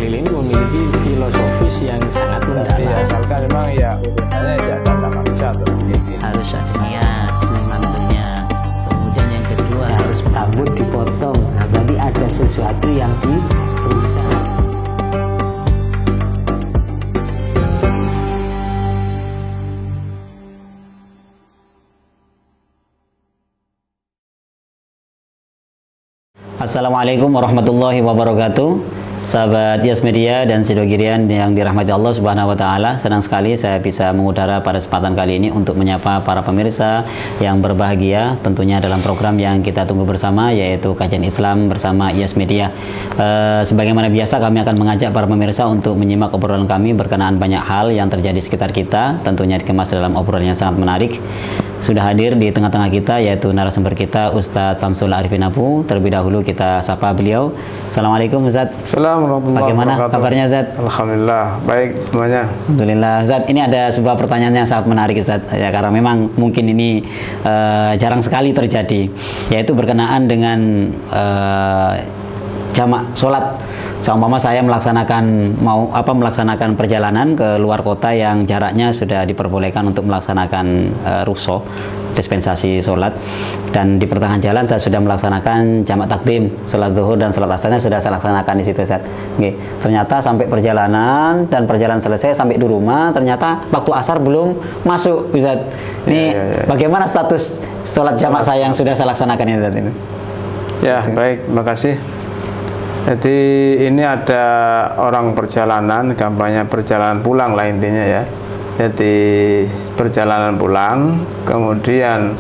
dalil ini memiliki filosofis yang sangat mendalam. Ya, asalkan memang ya hubungannya tidak ada manusia atau harus ada niat membantunya. Kemudian yang kedua harus rambut dipotong. Nah, berarti ada sesuatu yang dirusak. Assalamualaikum warahmatullahi wabarakatuh. Sahabat Yas Media dan Sidogirian yang dirahmati Allah Subhanahu wa taala, senang sekali saya bisa mengudara pada kesempatan kali ini untuk menyapa para pemirsa yang berbahagia tentunya dalam program yang kita tunggu bersama, yaitu Kajian Islam bersama Yas Media. Sebagaimana biasa kami akan mengajak para pemirsa untuk menyimak obrolan kami berkenaan banyak hal yang terjadi di sekitar kita, tentunya dikemas dalam obrolan yang sangat menarik. Sudah hadir di tengah-tengah kita yaitu narasumber kita Ustadz Samsul Arifin Abu. Terlebih dahulu kita sapa beliau. Assalamualaikum Ustadz. Assalamualaikum. Bagaimana kabarnya Ustadz? Alhamdulillah baik semuanya. Alhamdulillah Ustadz. Ini ada sebuah pertanyaan yang sangat menarik Ustadz ya, karena memang mungkin ini jarang sekali terjadi, yaitu berkenaan dengan jamak sholat. Seumpama saya melaksanakan perjalanan ke luar kota yang jaraknya sudah diperbolehkan untuk melaksanakan rukhsah dispensasi sholat, dan di pertengahan jalan saya sudah melaksanakan jamak takdim sholat zuhur dan sholat asarnya sudah saya laksanakan di situ Ustaz. Oke, ternyata sampai perjalanan dan perjalanan selesai sampai di rumah ternyata waktu asar belum masuk Ustaz. Ini bagaimana status sholat jamak saya yang sudah saya laksanakan ini Ustaz ini? Ya, baik, terima kasih. Jadi ini ada orang perjalanan, gampangnya perjalanan pulang lah intinya ya. Jadi perjalanan pulang, kemudian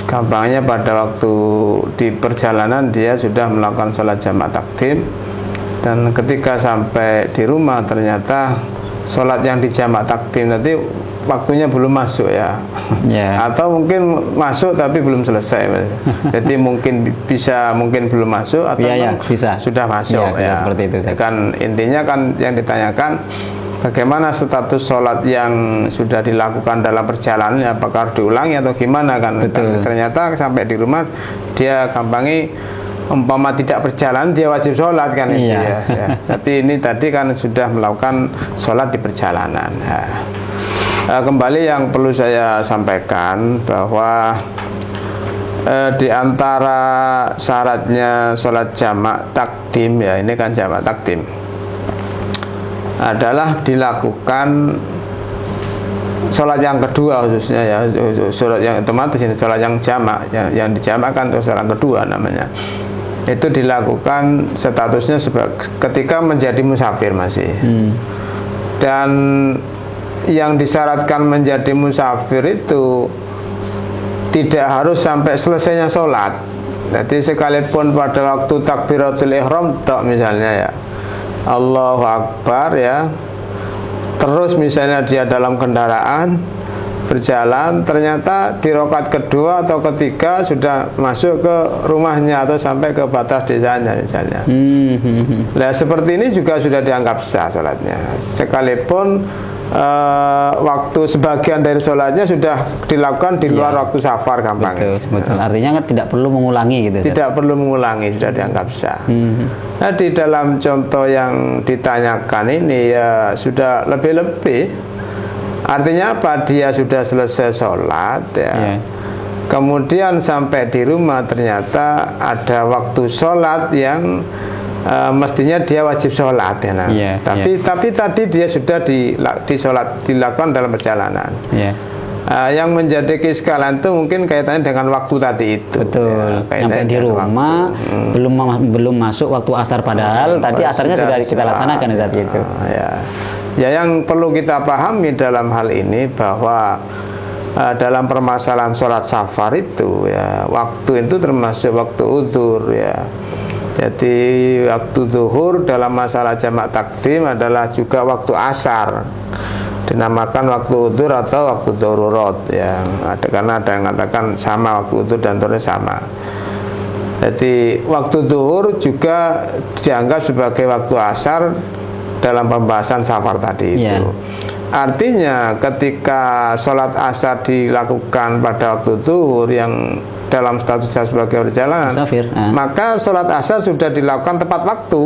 gampangnya pada waktu di perjalanan dia sudah melakukan sholat jamak takdim, dan ketika sampai di rumah ternyata sholat yang di jamak takdim nanti waktunya belum masuk ya. Atau mungkin masuk tapi belum selesai. Jadi mungkin belum masuk atau bisa. Sudah masuk ya. Seperti itu kan intinya kan yang ditanyakan bagaimana status sholat yang sudah dilakukan dalam perjalanan, apakah diulangi atau gimana kan. Ternyata sampai di rumah dia gampangi umpama tidak berjalan dia wajib sholat kan itu ya. Tapi ini tadi kan sudah melakukan sholat di perjalanan. Kembali yang perlu saya sampaikan bahwa di antara syaratnya sholat jamak takdim ya, ini kan jamak takdim adalah dilakukan sholat yang kedua khususnya ya, sholat yang otomatis ini sholat yang jamak yang dijamakkan untuk sholat kedua namanya, itu dilakukan statusnya ketika menjadi musafir masih. Dan yang disyaratkan menjadi musafir itu tidak harus sampai selesainya sholat. Jadi sekalipun pada waktu takbiratul ihram misalnya ya, Allahu Akbar ya, terus misalnya dia dalam kendaraan berjalan, ternyata di rakaat kedua atau ketiga sudah masuk ke rumahnya atau sampai ke batas desanya misalnya. Nah seperti ini juga sudah dianggap sah sholatnya, sekalipun waktu sebagian dari sholatnya sudah dilakukan di luar waktu safar gampang. Betul. Artinya kan tidak perlu mengulangi gitu. Tidak perlu mengulangi, sudah dianggap sah. Nah di dalam contoh yang ditanyakan ini ya sudah lebih-lebih. Artinya apa? Dia sudah selesai sholat ya. Kemudian sampai di rumah ternyata ada waktu sholat yang mestinya dia wajib sholat ya. Tapi tadi dia sudah dilakukan dalam perjalanan. Yang menjadi keiskalan itu mungkin kaitannya dengan waktu tadi itu. Betul. Sampai di rumah belum masuk waktu asar padahal tadi asarnya sudah kita laksanakan saat itu. Ya yang perlu kita pahami dalam hal ini bahwa dalam permasalahan sholat safar itu ya, waktu itu termasuk waktu udzur ya. Jadi waktu zuhur dalam masalah jamak takdim adalah juga waktu asar, dinamakan waktu udzur atau waktu darurat ya. Karena ada yang mengatakan sama waktu udzur dan darurat sama. Jadi waktu zuhur juga dianggap sebagai waktu asar dalam pembahasan safar tadi itu. Artinya ketika sholat asar dilakukan pada waktu zuhur yang dalam statusnya sebagai perjalanan, maka sholat asar sudah dilakukan tepat waktu.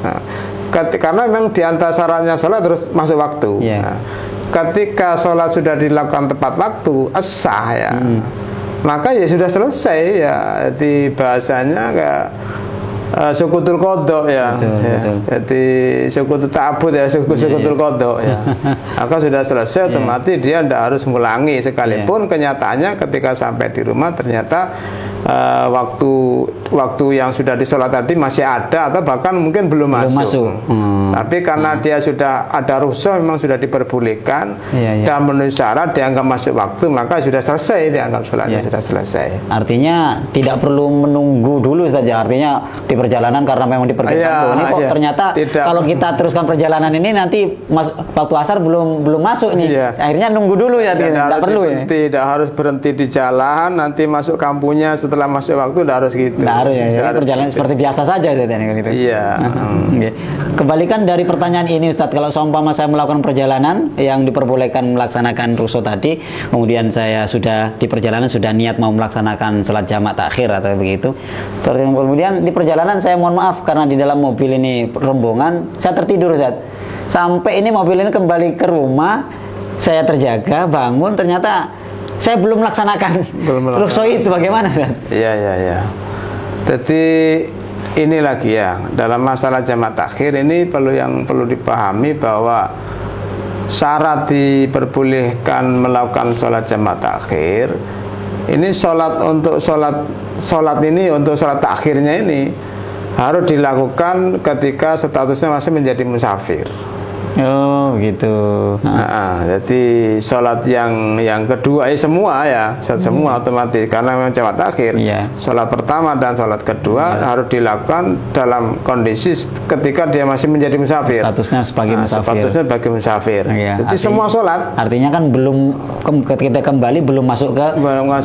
Nah, karena memang di antara syaratnya sholat terus masuk waktu. Nah, ketika sholat sudah dilakukan tepat waktu, as-sah ya, maka ya sudah selesai ya. Di bahasanya kayak sukutul kodok ya. Betul. Jadi sukutul ta'abud ya, sukutul kodok ya. Maka sudah selesai, otomatis dia tidak harus mengulangi sekalipun kenyataannya ketika sampai di rumah ternyata waktu yang sudah disolat tadi masih ada atau bahkan mungkin belum masuk. Tapi karena dia sudah ada rukhsah, memang sudah diperbolehkan dan memenuhi syarat dianggap masuk waktu, maka sudah selesai, dianggap sholatnya sudah selesai. Artinya tidak perlu menunggu dulu saja. Artinya di perjalanan karena memang diperbolehkan. Ini kok ternyata kalau kita teruskan perjalanan ini nanti waktu asar belum masuk nih. Akhirnya nunggu dulu ya. Tidak perlu ya. Tidak harus berhenti di jalan, nanti masuk kampungnya setelah masuk waktu, tidak harus gitu. Tidak harus ya. Jadi perjalanan seperti biasa saja gitu. Iya. Kebalikan dari pertanyaan ini Ustadz, kalau seumpama saya melakukan perjalanan yang diperbolehkan melaksanakan rukhsah tadi, kemudian saya sudah di perjalanan sudah niat mau melaksanakan sholat jamak takhir atau begitu, terus kemudian di perjalanan saya mohon maaf karena di dalam mobil ini rombongan, saya tertidur Ustadz. Sampai ini mobil ini kembali ke rumah, saya terjaga, bangun, ternyata saya belum melaksanakan rukhsah itu, bagaimana Ustadz? Iya. Jadi ini lagi ya, dalam masalah jamak takhir ini perlu dipahami bahwa syarat diperbolehkan melakukan sholat jamak takhir ini, untuk sholat ini, untuk sholat takhirnya ini harus dilakukan ketika statusnya masih menjadi musafir. Oh gitu. Jadi sholat yang kedua semua ya, semua otomatis karena memang jamak takhir. Sholat pertama dan sholat kedua harus dilakukan dalam kondisi ketika dia masih menjadi musafir. Statusnya sebagai musafir. Statusnya sebagai musafir. Jadi semua sholat. Artinya kan belum ketika kembali belum masuk ke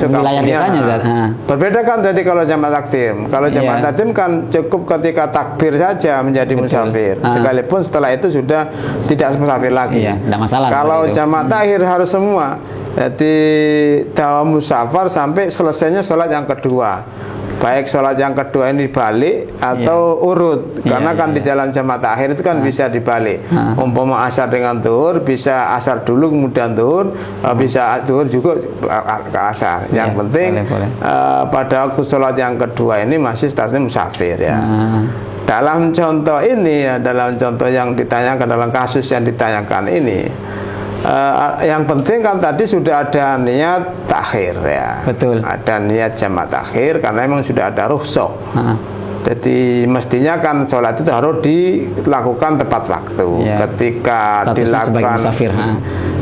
wilayah desanya. Berbeda kan tadi kalau jamak takdim. Kalau jamak takdim kan cukup ketika takbir saja menjadi musafir. Sekalipun setelah itu sudah tidak musafir lagi. Tidak masalah. Kalau jamak takhir harus semua. Jadi dawam musafar sampai selesainya sholat yang kedua. Baik sholat yang kedua ini dibalik atau urut. Karena kan di jalan jamak takhir itu kan bisa dibalik. Umpama asar dengan zuhur, bisa asar dulu kemudian zuhur, bisa zuhur juga ke asar. Yang penting pada waktu sholat yang kedua ini masih statusnya musafir ya. Dalam contoh ini ya, dalam contoh yang ditanyakan, dalam kasus yang ditanyakan ini, yang penting kan tadi sudah ada niat takhir ya. Betul. Ada niat jamak takhir karena memang sudah ada rukhsah. Jadi mestinya kan sholat itu harus dilakukan tepat waktu. Ketika dilakukan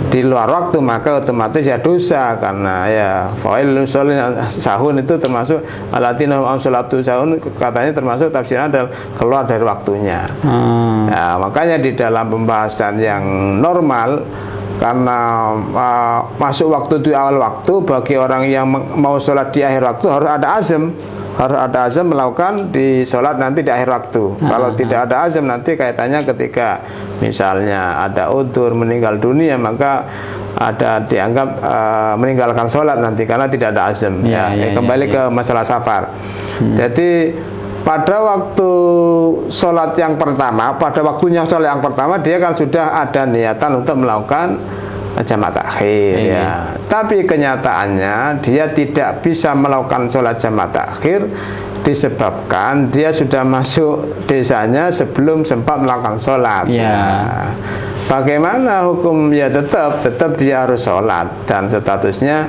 di luar waktu maka otomatis ya dosa, karena ya fail sahun itu termasuk alatina salatu sahun, katanya termasuk tafsirnya adalah keluar dari waktunya. Nah, makanya di dalam pembahasan yang normal, karena masuk waktu di awal waktu, bagi orang yang mau sholat di akhir waktu harus ada azam melakukan di sholat nanti di akhir waktu. Kalau tidak ada azam, nanti kaitannya ketika misalnya ada udzur meninggal dunia, maka ada dianggap meninggalkan sholat nanti karena tidak ada azam. Kembali ke masalah safar. Jadi pada waktu sholat yang pertama, pada waktunya sholat yang pertama, dia kan sudah ada niatan untuk melakukan jamak takhir ya. Tapi kenyataannya dia tidak bisa melakukan sholat jamak takhir disebabkan dia sudah masuk desanya sebelum sempat melakukan sholat. Bagaimana hukum? Ya tetap dia harus sholat dan statusnya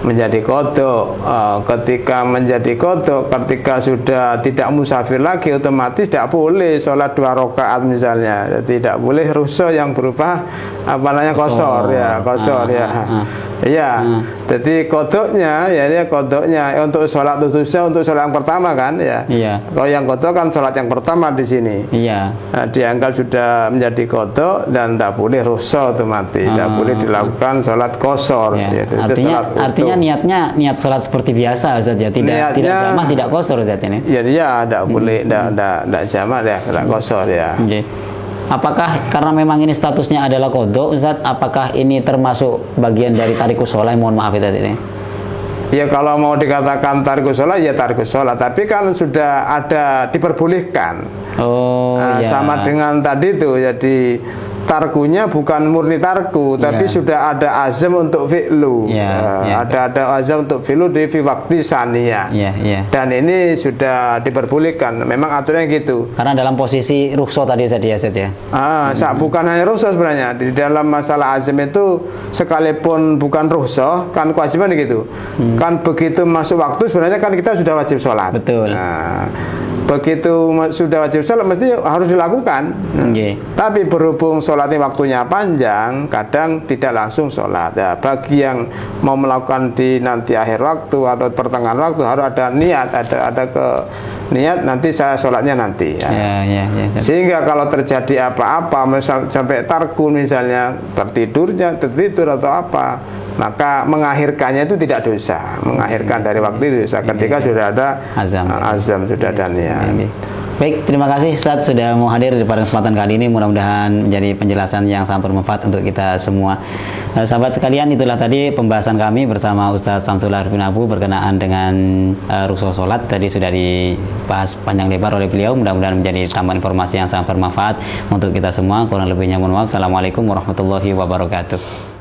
menjadi kodok. Ketika menjadi kodok, ketika sudah tidak musafir lagi, otomatis tidak boleh sholat 2 rakaat misalnya. Tidak boleh rukhsah yang berupa qasar ya. Jadi kodoknya untuk sholat khususnya untuk sholat yang pertama kan ya. Kalau yang kodok kan sholat yang pertama di sini. Nah, dianggap sudah menjadi kodok dan tidak boleh rukhsah otomatis. Tidak boleh dilakukan sholat qasar. Artinya niat sholat seperti biasa Ustaz ya, tidak jamak, tidak qasar Ustaz ini. Tidak boleh, tidak jamak ya, tidak qasar ya. Apakah karena memang ini statusnya adalah qadha Ustaz, apakah ini termasuk bagian dari tarikus shalah? Mohon maaf Ustaz ini. Ya kalau mau dikatakan tarikus sholat ya tarikus sholat, tapi kan sudah ada diperbolehkan. Oh, Nah, ya. sama dengan tadi tuh, jadi tarkunya bukan murni tarku, tapi sudah ada azam untuk fi'lu. Ada azam untuk fi'lu di fi waktu saniyah. Dan ini sudah diperbolehkan. Memang aturannya gitu. Karena dalam posisi rukhsah tadi ya, Set ya. Bukan hanya rukhsah sebenarnya. Di dalam masalah azam itu sekalipun bukan rukhsah, kan kewajiban gitu. Kan begitu masuk waktu sebenarnya kan kita sudah wajib sholat. Betul. Nah, begitu sudah wajib sholat mesti harus dilakukan. Tapi berhubung sholatnya waktunya panjang, kadang tidak langsung sholat. Ya, bagi yang mau melakukan di nanti akhir waktu atau pertengahan waktu harus ada niat, ada ke niat nanti saya sholatnya nanti. Sehingga kalau terjadi apa-apa, sampai tarkun misalnya tertidur atau apa, maka mengakhirkannya itu tidak dosa. Mengakhirkan dari waktu itu dosa ketika sudah ada azam, sudah ada niat. Baik, terima kasih Ustaz sudah mau hadir pada kesempatan kali ini. Mudah-mudahan menjadi penjelasan yang sangat bermanfaat untuk kita semua. Sahabat sekalian, itulah tadi pembahasan kami bersama Ustaz Samsul Arifin Abu berkenaan dengan rukhsah sholat. Tadi sudah dibahas panjang lebar oleh beliau. Mudah-mudahan menjadi tambahan informasi yang sangat bermanfaat untuk kita semua. Kurang lebihnya mohon maaf. Assalamualaikum warahmatullahi wabarakatuh.